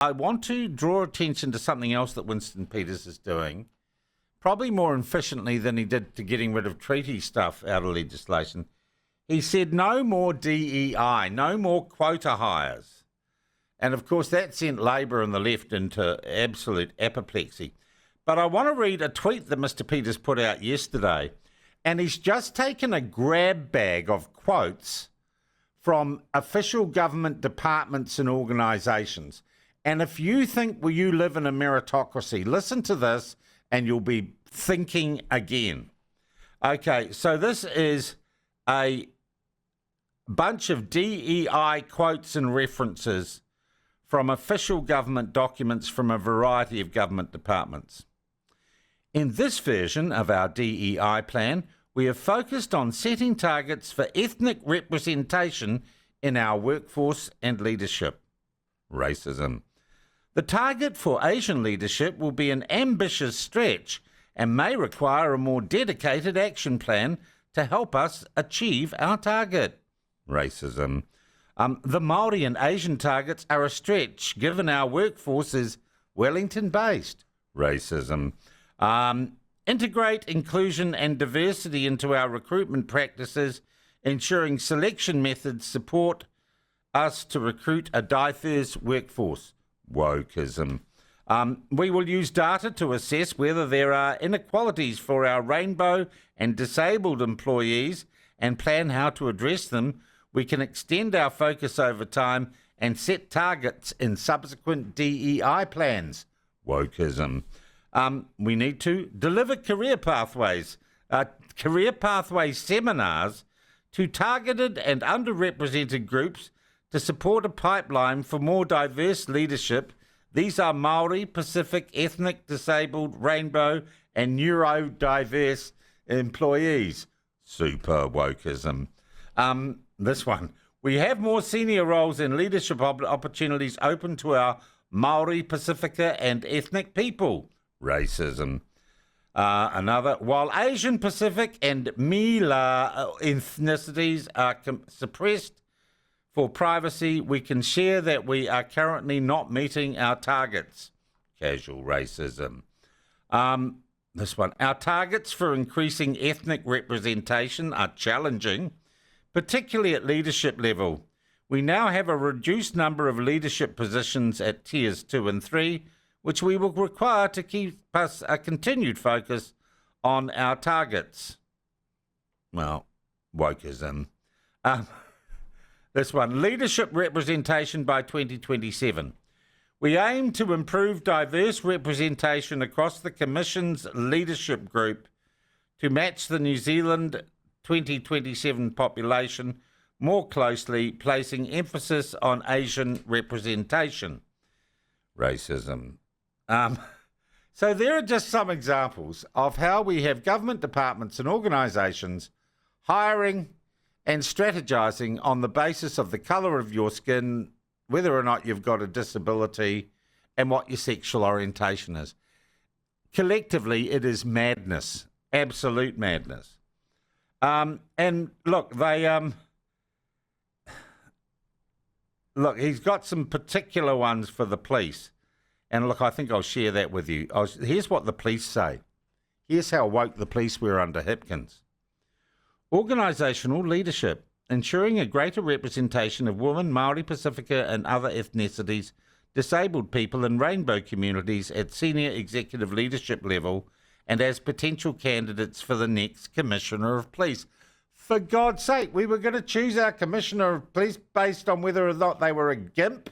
I want to draw attention to something else that Winston Peters is doing, probably more efficiently than he did to getting rid of treaty stuff out of legislation. He said no more DEI, no more quota hires. And of course that sent Labour and the left into absolute apoplexy. But I want to read a tweet that Mr. Peters put out yesterday, and he's just taken a grab bag of quotes from official government departments and organisations. And if you think, well, you live in a meritocracy, listen to this and you'll be thinking again. Okay, so this is a bunch of DEI quotes and references from official government documents from a variety of government departments. In this version of our DEI plan, we have focused on setting targets for ethnic representation in our workforce and leadership. Racism. The target for Asian leadership will be an ambitious stretch and may require a more dedicated action plan to help us achieve our target. Racism. The Māori and Asian targets are a stretch given our workforce is Wellington-based. Racism. Integrate inclusion and diversity into our recruitment practices, ensuring selection methods support us to recruit a diverse workforce. Wokeism. We will use data to assess whether there are inequalities for our rainbow and disabled employees and plan how to address them. We can extend our focus over time and set targets in subsequent DEI plans. Wokeism. We need to deliver career pathway seminars to targeted and underrepresented groups to support a pipeline for more diverse leadership. These are Māori, Pacific, ethnic, disabled, rainbow, and neurodiverse employees. Super wokeism. This one. We have more senior roles and leadership opportunities open to our Māori, Pacifica, and ethnic people. Racism. Another. While Asian, Pacific, and Mila ethnicities are suppressed for privacy, we can share that we are currently not meeting our targets. Casual racism. This one. Our targets for increasing ethnic representation are challenging, particularly at leadership level. We now have a reduced number of leadership positions at tiers 2 and 3, which we will require to keep us a continued focus on our targets. Well, wokeism. This one, leadership representation by 2027. We aim to improve diverse representation across the Commission's leadership group to match the New Zealand 2027 population more closely, placing emphasis on Asian representation. Racism. So there are just some examples of how we have government departments and organisations hiring and strategising on the basis of the colour of your skin, whether or not you've got a disability, and what your sexual orientation is. Collectively, it is madness, absolute madness. And look, he's got some particular ones for the police. And look, I think I'll share that with you. Here's what the police say. Here's how woke the police were under Hipkins. Organisational leadership, ensuring a greater representation of women, Māori, Pacifica and other ethnicities, disabled people and rainbow communities at senior executive leadership level and as potential candidates for the next Commissioner of Police. For God's sake, we were going to choose our Commissioner of Police based on whether or not they were a gimp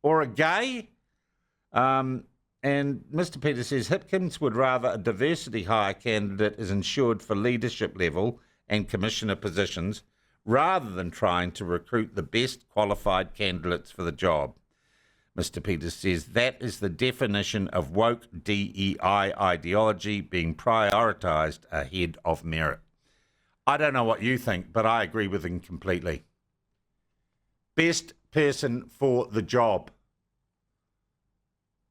or a gay. And Mr. Peters says Hipkins would rather a diversity hire candidate is ensured for leadership level and commissioner positions rather than trying to recruit the best qualified candidates for the job. Mr. Peters says that is the definition of woke DEI ideology being prioritised ahead of merit. I don't know what you think, but I agree with him completely. Best person for the job,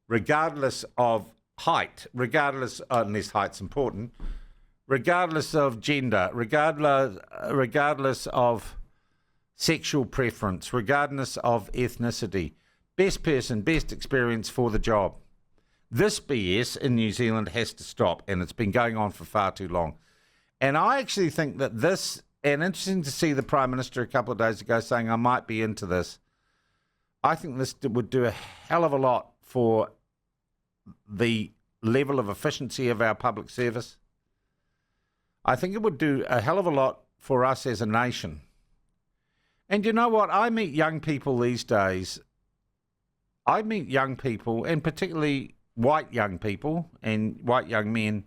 regardless of height, unless height's important, regardless of gender, regardless of sexual preference, regardless of ethnicity. best person, best experience for the job. This BS in New Zealand has to stop, and it's been going on for far too long. And I actually think that this, and interesting to see the Prime Minister a couple of days ago saying, I might be into this. I think this would do a hell of a lot for the level of efficiency of our public service. I think it would do a hell of a lot for us as a nation. And you know what? I meet young people these days. I meet young people, and particularly white young people and white young men,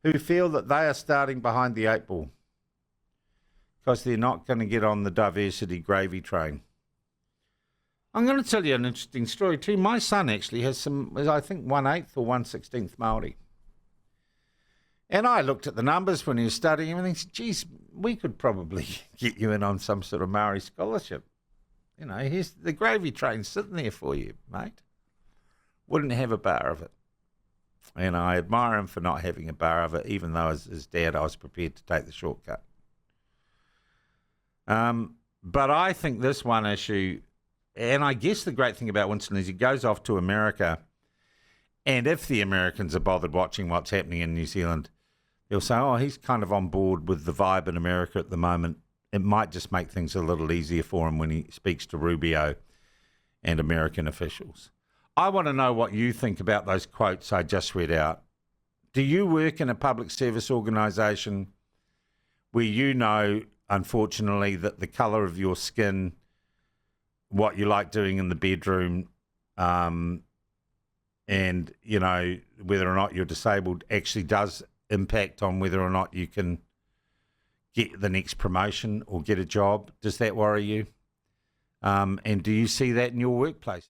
who feel that they are starting behind the 8 ball because they're not going to get on the diversity gravy train. I'm going to tell you an interesting story too. My son actually has some, I think, 1/8 or 1/16 Māori. And I looked at the numbers when he was studying and I said, geez, we could probably get you in on some sort of Māori scholarship. You know, here's the gravy train sitting there for you, mate. Wouldn't have a bar of it. And I admire him for not having a bar of it, even though as his dad I was prepared to take the shortcut. But I think this one issue, and I guess the great thing about Winston is he goes off to America, and if the Americans are bothered watching what's happening in New Zealand, they'll say, oh, he's kind of on board with the vibe in America at the moment. It might just make things a little easier for him when he speaks to Rubio and American officials. I want to know what you think about those quotes I just read out. Do you work in a public service organisation where you know, unfortunately, that the colour of your skin, what you like doing in the bedroom, and, you know, whether or not you're disabled actually does impact on whether or not you can get the next promotion or get a job? Does that worry you? And do you see that in your workplace?